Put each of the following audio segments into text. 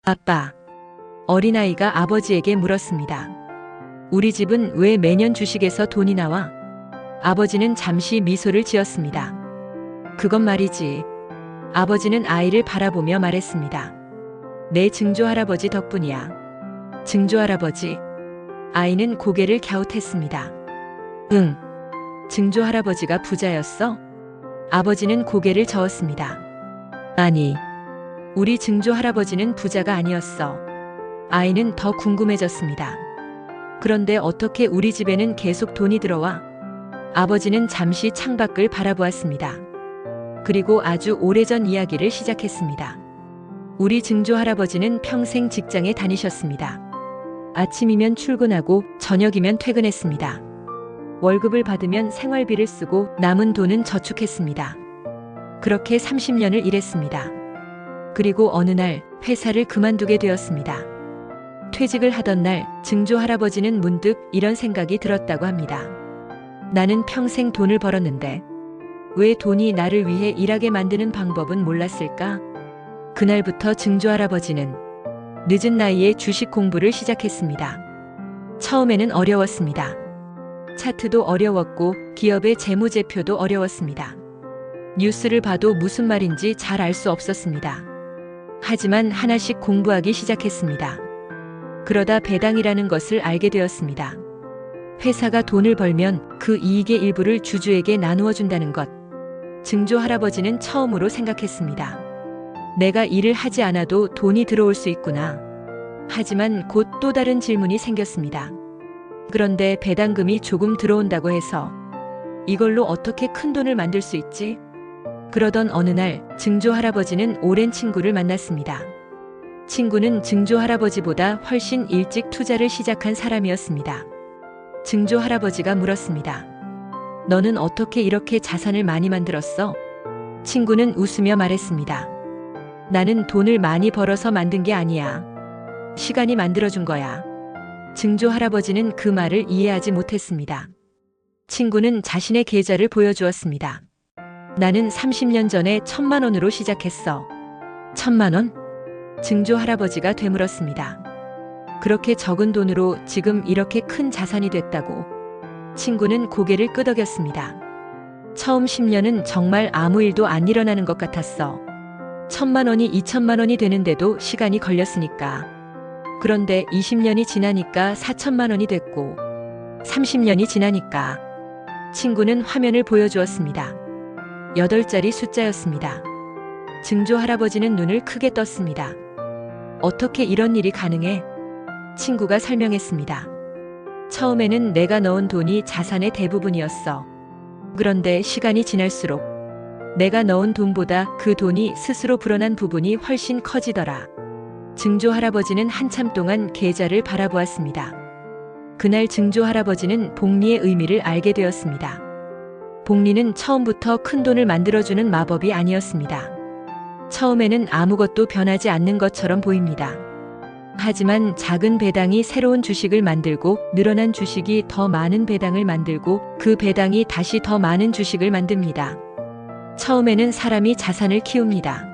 아빠. 어린아이가 아버지에게 물었습니다. 우리 집은 왜 매년 주식에서 돈이 나와? 아버지는 잠시 미소를 지었습니다. 그건 말이지. 아버지는 아이를 바라보며 말했습니다. 내 증조할아버지 덕분이야. 증조할아버지? 아이는 고개를 갸웃했습니다. 응. 증조할아버지가 부자였어? 아버지는 고개를 저었습니다. 아니, 우리 증조할아버지는 부자가 아니었어. 아이는 더 궁금해졌습니다. 그런데 어떻게 우리 집에는 계속 돈이 들어와? 아버지는 잠시 창밖을 바라보았습니다. 그리고 아주 오래전 이야기를 시작했습니다. 우리 증조할아버지는 평생 직장에 다니셨습니다. 아침이면 출근하고 저녁이면 퇴근했습니다. 월급을 받으면 생활비를 쓰고 남은 돈은 저축했습니다. 그렇게 30년을 일했습니다. 그리고 어느 날 회사를 그만두게 되었습니다. 퇴직을 하던 날 증조할아버지는 문득 이런 생각이 들었다고 합니다. 나는 평생 돈을 벌었는데 왜 돈이 나를 위해 일하게 만드는 방법은 몰랐을까? 그날부터 증조할아버지는 늦은 나이에 주식 공부를 시작했습니다. 처음에는 어려웠습니다. 차트도 어려웠고 기업의 재무제표도 어려웠습니다. 뉴스를 봐도 무슨 말인지 잘 알 수 없었습니다. 하지만 하나씩 공부하기 시작했습니다. 그러다 배당이라는 것을 알게 되었습니다. 회사가 돈을 벌면 그 이익의 일부를 주주에게 나누어 준다는 것. 증조할아버지는 처음으로 생각했습니다. 내가 일을 하지 않아도 돈이 들어올 수 있구나. 하지만 곧 또 다른 질문이 생겼습니다. 그런데 배당금이 조금 들어온다고 해서 이걸로 어떻게 큰 돈을 만들 수 있지? 그러던 어느 날 증조할아버지는 오랜 친구를 만났습니다. 친구는 증조할아버지보다 훨씬 일찍 투자를 시작한 사람이었습니다. 증조할아버지가 물었습니다. 너는 어떻게 이렇게 자산을 많이 만들었어? 친구는 웃으며 말했습니다. 나는 돈을 많이 벌어서 만든 게 아니야. 시간이 만들어준 거야. 증조할아버지는 그 말을 이해하지 못했습니다. 친구는 자신의 계좌를 보여주었습니다. 나는 30년 전에 1,000만 원으로 시작했어. 1,000만 원? 증조할아버지가 되물었습니다. 그렇게 적은 돈으로 지금 이렇게 큰 자산이 됐다고. 친구는 고개를 끄덕였습니다. 처음 10년은 정말 아무 일도 안 일어나는 것 같았어. 1,000만 원이 2,000만 원이 되는데도 시간이 걸렸으니까. 그런데 20년이 지나니까 4,000만 원이 됐고 30년이 지나니까. 친구는 화면을 보여주었습니다. 8자리 숫자였습니다. 증조할아버지는 눈을 크게 떴습니다. 어떻게 이런 일이 가능해? 친구가 설명했습니다. 처음에는 내가 넣은 돈이 자산의 대부분이었어. 그런데 시간이 지날수록 내가 넣은 돈보다 그 돈이 스스로 불어난 부분이 훨씬 커지더라. 증조할아버지는 한참 동안 계좌를 바라보았습니다. 그날 증조할아버지는 복리의 의미를 알게 되었습니다. 복리는 처음부터 큰 돈을 만들어주는 마법이 아니었습니다. 처음에는 아무것도 변하지 않는 것처럼 보입니다. 하지만 작은 배당이 새로운 주식을 만들고 늘어난 주식이 더 많은 배당을 만들고 그 배당이 다시 더 많은 주식을 만듭니다. 처음에는 사람이 자산을 키웁니다.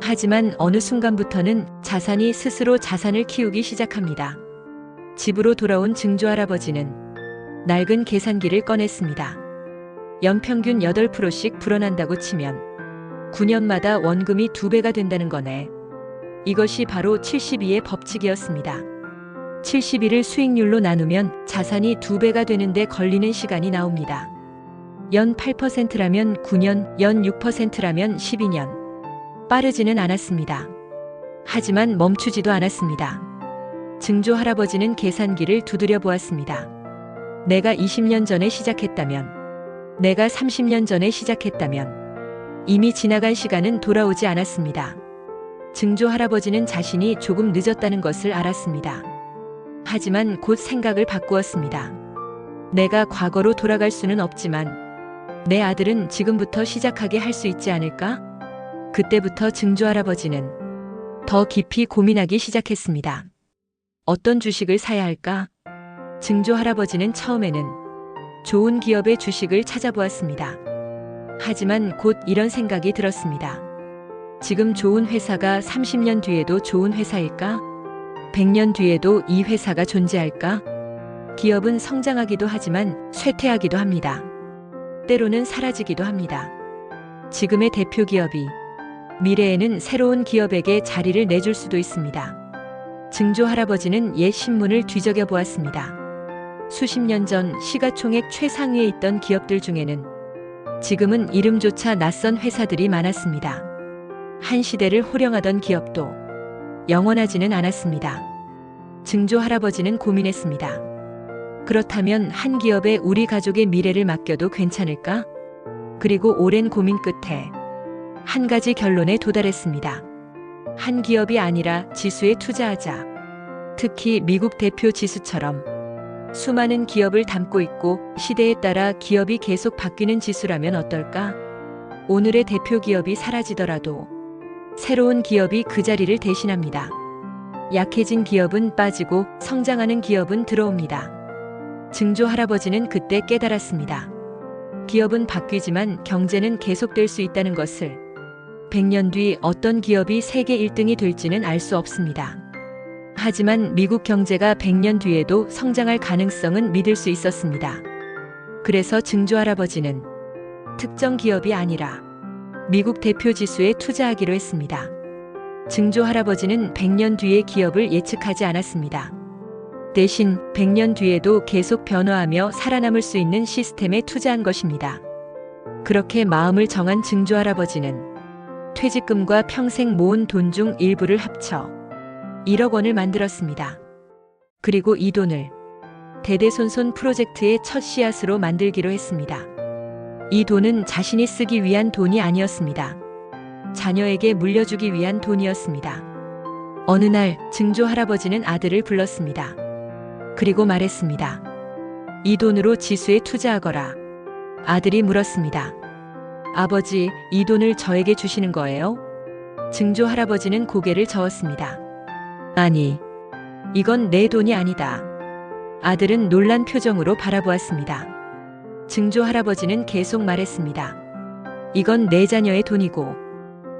하지만 어느 순간부터는 자산이 스스로 자산을 키우기 시작합니다. 집으로 돌아온 증조할아버지는 낡은 계산기를 꺼냈습니다. 연평균 8%씩 불어난다고 치면 9년마다 원금이 2배가 된다는 거네. 이것이 바로 72의 법칙이었습니다. 72를 수익률로 나누면 자산이 2배가 되는데 걸리는 시간이 나옵니다. 연 8%라면 9년, 연 6%라면 12년. 빠르지는 않았습니다. 하지만 멈추지도 않았습니다. 증조할아버지는 계산기를 두드려 보았습니다. 내가 20년 전에 시작했다면, 내가 30년 전에 시작했다면, 이미 지나간 시간은 돌아오지 않았습니다. 증조할아버지는 자신이 조금 늦었다는 것을 알았습니다. 하지만 곧 생각을 바꾸었습니다. 내가 과거로 돌아갈 수는 없지만 내 아들은 지금부터 시작하게 할 수 있지 않을까? 그때부터 증조할아버지는 더 깊이 고민하기 시작했습니다. 어떤 주식을 사야 할까? 증조할아버지는 처음에는 좋은 기업의 주식을 찾아보았습니다. 하지만 곧 이런 생각이 들었습니다. 지금 좋은 회사가 30년 뒤에도 좋은 회사일까? 100년 뒤에도 이 회사가 존재할까? 기업은 성장하기도 하지만 쇠퇴하기도 합니다. 때로는 사라지기도 합니다. 지금의 대표 기업이 미래에는 새로운 기업에게 자리를 내줄 수도 있습니다. 증조 할아버지는 옛 신문을 뒤적여 보았습니다. 수십 년 전 시가총액 최상위에 있던 기업들 중에는 지금은 이름조차 낯선 회사들이 많았습니다. 한 시대를 호령하던 기업도 영원하지는 않았습니다. 증조 할아버지는 고민했습니다. 그렇다면 한 기업에 우리 가족의 미래를 맡겨도 괜찮을까? 그리고 오랜 고민 끝에 한 가지 결론에 도달했습니다. 한 기업이 아니라 지수에 투자하자. 특히 미국 대표 지수처럼 수많은 기업을 담고 있고 시대에 따라 기업이 계속 바뀌는 지수라면 어떨까? 오늘의 대표 기업이 사라지더라도 새로운 기업이 그 자리를 대신합니다. 약해진 기업은 빠지고 성장하는 기업은 들어옵니다. 증조 할아버지는 그때 깨달았습니다. 기업은 바뀌지만 경제는 계속될 수 있다는 것을. 100년 뒤 어떤 기업이 세계 1등이 될지는 알 수 없습니다. 하지만 미국 경제가 100년 뒤에도 성장할 가능성은 믿을 수 있었습니다. 그래서 증조 할아버지는 특정 기업이 아니라 미국 대표 지수에 투자하기로 했습니다. 증조 할아버지는 100년 뒤의 기업을 예측하지 않았습니다. 대신 100년 뒤에도 계속 변화하며 살아남을 수 있는 시스템에 투자한 것입니다. 그렇게 마음을 정한 증조 할아버지는 퇴직금과 평생 모은 돈 중 일부를 합쳐 1억 원을 만들었습니다. 그리고 이 돈을 대대손손 프로젝트의 첫 씨앗으로 만들기로 했습니다. 이 돈은 자신이 쓰기 위한 돈이 아니었습니다. 자녀에게 물려주기 위한 돈이었습니다. 어느 날 증조 할아버지는 아들을 불렀습니다. 그리고 말했습니다. 이 돈으로 지수에 투자하거라. 아들이 물었습니다. 아버지, 이 돈을 저에게 주시는 거예요? 증조 할아버지는 고개를 저었습니다. 아니, 이건 내 돈이 아니다. 아들은 놀란 표정으로 바라보았습니다. 증조 할아버지는 계속 말했습니다. 이건 내 자녀의 돈이고,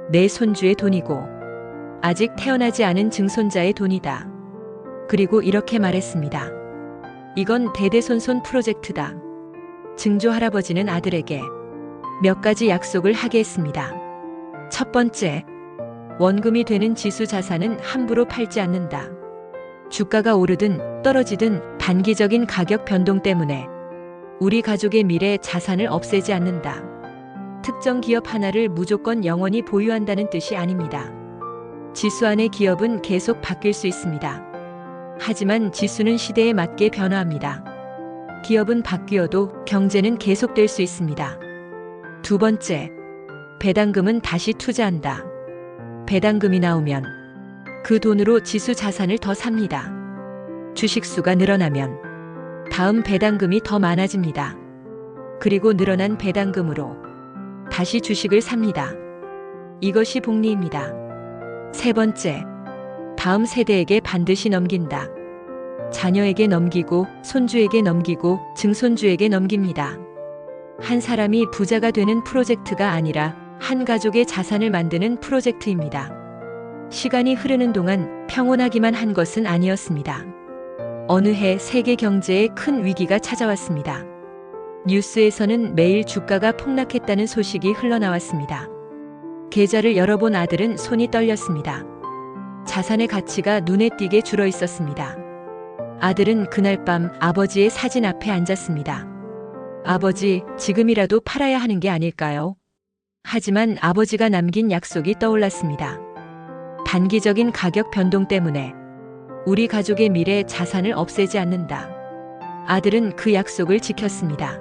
내 손주의 돈이고, 아직 태어나지 않은 증손자의 돈이다. 그리고 이렇게 말했습니다. 이건 대대손손 프로젝트다. 증조 할아버지는 아들에게 몇 가지 약속을 하게 했습니다. 첫 번째, 원금이 되는 지수 자산은 함부로 팔지 않는다. 주가가 오르든 떨어지든 단기적인 가격 변동 때문에 우리 가족의 미래 자산을 없애지 않는다. 특정 기업 하나를 무조건 영원히 보유한다는 뜻이 아닙니다. 지수 안의 기업은 계속 바뀔 수 있습니다. 하지만 지수는 시대에 맞게 변화합니다. 기업은 바뀌어도 경제는 계속될 수 있습니다. 두 번째, 배당금은 다시 투자한다. 배당금이 나오면 그 돈으로 지수 자산을 더 삽니다. 주식수가 늘어나면 다음 배당금이 더 많아집니다. 그리고 늘어난 배당금으로 다시 주식을 삽니다. 이것이 복리입니다. 세 번째, 다음 세대에게 반드시 넘긴다. 자녀에게 넘기고 손주에게 넘기고 증손주에게 넘깁니다. 한 사람이 부자가 되는 프로젝트가 아니라 한 가족의 자산을 만드는 프로젝트입니다. 시간이 흐르는 동안 평온하기만 한 것은 아니었습니다. 어느 해 세계 경제에 큰 위기가 찾아왔습니다. 뉴스에서는 매일 주가가 폭락했다는 소식이 흘러나왔습니다. 계좌를 열어본 아들은 손이 떨렸습니다. 자산의 가치가 눈에 띄게 줄어 있었습니다. 아들은 그날 밤 아버지의 사진 앞에 앉았습니다. 아버지, 지금이라도 팔아야 하는 게 아닐까요? 하지만 아버지가 남긴 약속이 떠올랐습니다. 단기적인 가격 변동 때문에 우리 가족의 미래 자산을 없애지 않는다. 아들은 그 약속을 지켰습니다.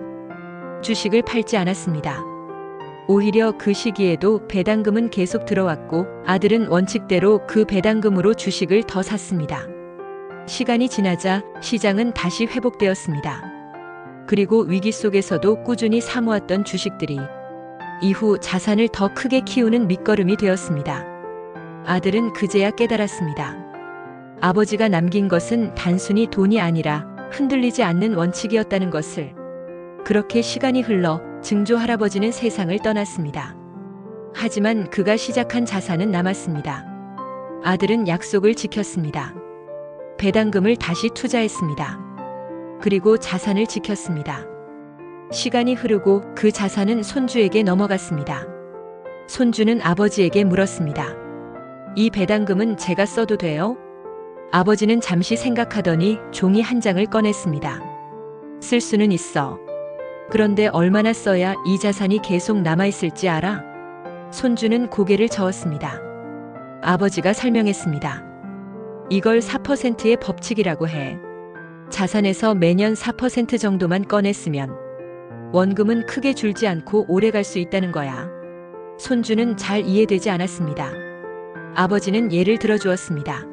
주식을 팔지 않았습니다. 오히려 그 시기에도 배당금은 계속 들어왔고 아들은 원칙대로 그 배당금으로 주식을 더 샀습니다. 시간이 지나자 시장은 다시 회복되었습니다. 그리고 위기 속에서도 꾸준히 사모았던 주식들이 이후 자산을 더 크게 키우는 밑거름이 되었습니다. 아들은 그제야 깨달았습니다. 아버지가 남긴 것은 단순히 돈이 아니라 흔들리지 않는 원칙이었다는 것을. 그렇게 시간이 흘러 증조 할아버지는 세상을 떠났습니다. 하지만 그가 시작한 자산은 남았습니다. 아들은 약속을 지켰습니다. 배당금을 다시 투자했습니다. 그리고 자산을 지켰습니다. 시간이 흐르고 그 자산은 손주에게 넘어갔습니다. 손주는 아버지에게 물었습니다. 이 배당금은 제가 써도 돼요? 아버지는 잠시 생각하더니 종이 한 장을 꺼냈습니다. 쓸 수는 있어. 그런데 얼마나 써야 이 자산이 계속 남아있을지 알아? 손주는 고개를 저었습니다. 아버지가 설명했습니다. 이걸 4%의 법칙이라고 해. 자산에서 매년 4% 정도만 꺼냈으면 원금은 크게 줄지 않고 오래 갈 수 있다는 거야. 손주는 잘 이해되지 않았습니다. 아버지는 예를 들어주었습니다.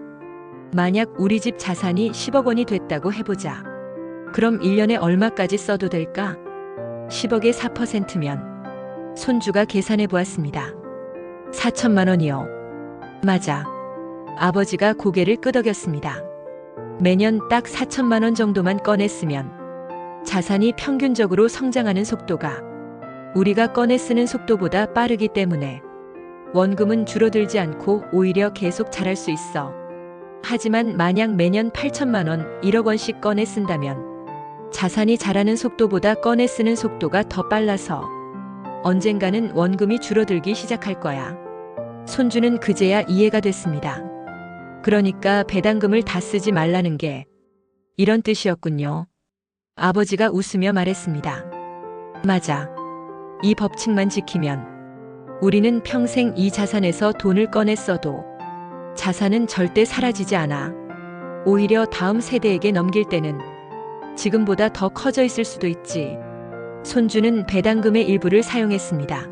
만약 우리 집 자산이 10억 원이 됐다고 해보자. 그럼 1년에 얼마까지 써도 될까? 10억의 4%면 손주가 계산해 보았습니다. 4천만 원이요. 맞아. 아버지가 고개를 끄덕였습니다. 매년 딱 4천만 원 정도만 꺼냈으면 자산이 평균적으로 성장하는 속도가 우리가 꺼내 쓰는 속도보다 빠르기 때문에 원금은 줄어들지 않고 오히려 계속 자랄 수 있어. 하지만 만약 매년 8천만 원, 1억 원씩 꺼내 쓴다면 자산이 자라는 속도보다 꺼내 쓰는 속도가 더 빨라서 언젠가는 원금이 줄어들기 시작할 거야. 손주는 그제야 이해가 됐습니다. 그러니까 배당금을 다 쓰지 말라는 게 이런 뜻이었군요. 아버지가 웃으며 말했습니다. 맞아. 이 법칙만 지키면 우리는 평생 이 자산에서 돈을 꺼내 써도 자산은 절대 사라지지 않아. 오히려 다음 세대에게 넘길 때는 지금보다 더 커져 있을 수도 있지. 손주는 배당금의 일부를 사용했습니다.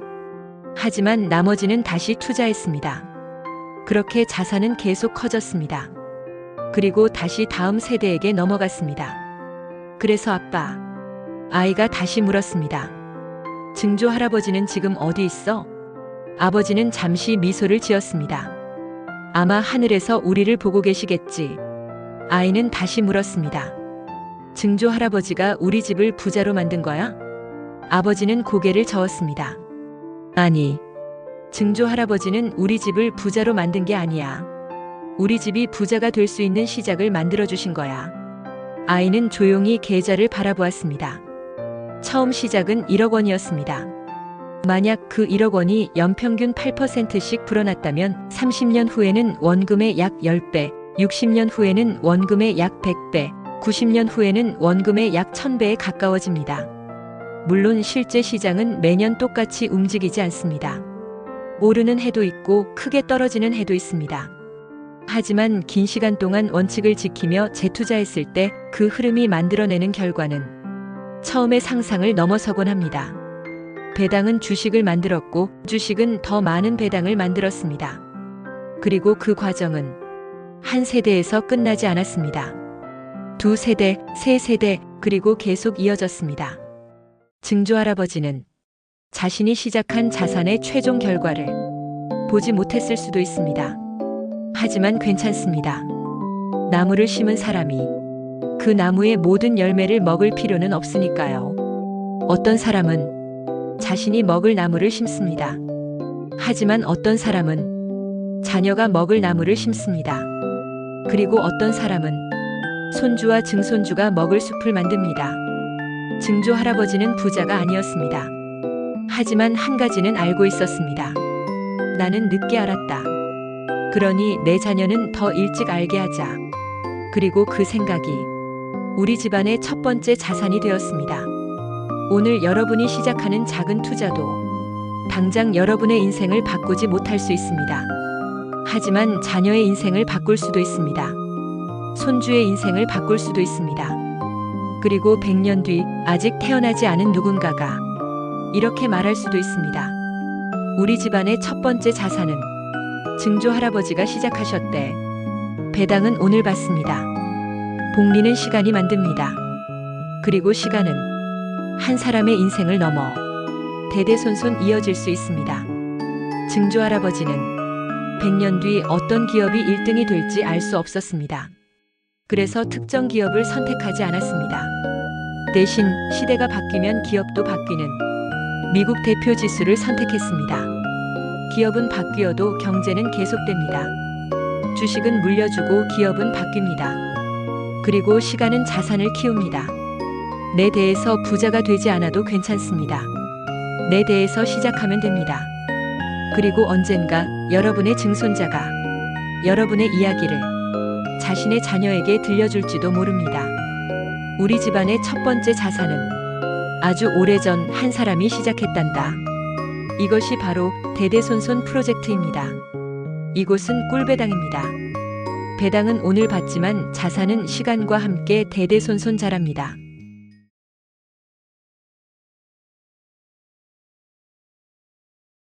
하지만 나머지는 다시 투자했습니다. 그렇게 자산은 계속 커졌습니다. 그리고 다시 다음 세대에게 넘어갔습니다. 그래서 아이가 다시 물었습니다. 증조 할아버지는 지금 어디 있어? 아버지는 잠시 미소를 지었습니다. 아마 하늘에서 우리를 보고 계시겠지. 아이는 다시 물었습니다. 증조 할아버지가 우리 집을 부자로 만든 거야? 아버지는 고개를 저었습니다. 아니, 증조 할아버지는 우리 집을 부자로 만든 게 아니야. 우리 집이 부자가 될 수 있는 시작을 만들어 주신 거야. 아이는 조용히 계좌를 바라보았습니다. 처음 시작은 1억 원이었습니다. 만약 그 1억 원이 연평균 8%씩 불어났다면 30년 후에는 원금의 약 10배, 60년 후에는 원금의 약 100배, 90년 후에는 원금의 약 1000배에 가까워집니다. 물론 실제 시장은 매년 똑같이 움직이지 않습니다. 오르는 해도 있고 크게 떨어지는 해도 있습니다. 하지만 긴 시간 동안 원칙을 지키며 재투자했을 때 그 흐름이 만들어내는 결과는 처음의 상상을 넘어서곤 합니다. 배당은 주식을 만들었고 주식은 더 많은 배당을 만들었습니다. 그리고 그 과정은 한 세대에서 끝나지 않았습니다. 두 세대, 세 세대, 그리고 계속 이어졌습니다. 증조 할아버지는 자신이 시작한 자산의 최종 결과를 보지 못했을 수도 있습니다. 하지만 괜찮습니다. 나무를 심은 사람이 그 나무의 모든 열매를 먹을 필요는 없으니까요. 어떤 사람은 자신이 먹을 나무를 심습니다. 하지만 어떤 사람은 자녀가 먹을 나무를 심습니다. 그리고 어떤 사람은 손주와 증손주가 먹을 숲을 만듭니다. 증조 할아버지는 부자가 아니었습니다. 하지만 한 가지는 알고 있었습니다. 나는 늦게 알았다. 그러니 내 자녀는 더 일찍 알게 하자. 그리고 그 생각이 우리 집안의 첫 번째 자산이 되었습니다. 오늘 여러분이 시작하는 작은 투자도 당장 여러분의 인생을 바꾸지 못할 수 있습니다. 하지만 자녀의 인생을 바꿀 수도 있습니다. 손주의 인생을 바꿀 수도 있습니다. 그리고 100년 뒤 아직 태어나지 않은 누군가가 이렇게 말할 수도 있습니다. 우리 집안의 첫 번째 자산은 증조 할아버지가 시작하셨대. 배당은 오늘 받습니다. 복리는 시간이 만듭니다. 그리고 시간은 한 사람의 인생을 넘어 대대손손 이어질 수 있습니다. 증조 할아버지는 100년 뒤 어떤 기업이 1등이 될지 알 수 없었습니다. 그래서 특정 기업을 선택하지 않았습니다. 대신 시대가 바뀌면 기업도 바뀌는 미국 대표 지수를 선택했습니다. 기업은 바뀌어도 경제는 계속됩니다. 주식은 물려주고 기업은 바뀝니다. 그리고 시간은 자산을 키웁니다. 내 대에서 부자가 되지 않아도 괜찮습니다. 내 대에서 시작하면 됩니다. 그리고 언젠가 여러분의 증손자가 여러분의 이야기를 자신의 자녀에게 들려줄지도 모릅니다. 우리 집안의 첫 번째 자산은 아주 오래전 한 사람이 시작했단다. 이것이 바로 대대손손 프로젝트입니다. 이곳은 꿀배당입니다. 배당은 오늘 받지만 자산은 시간과 함께 대대손손 자랍니다.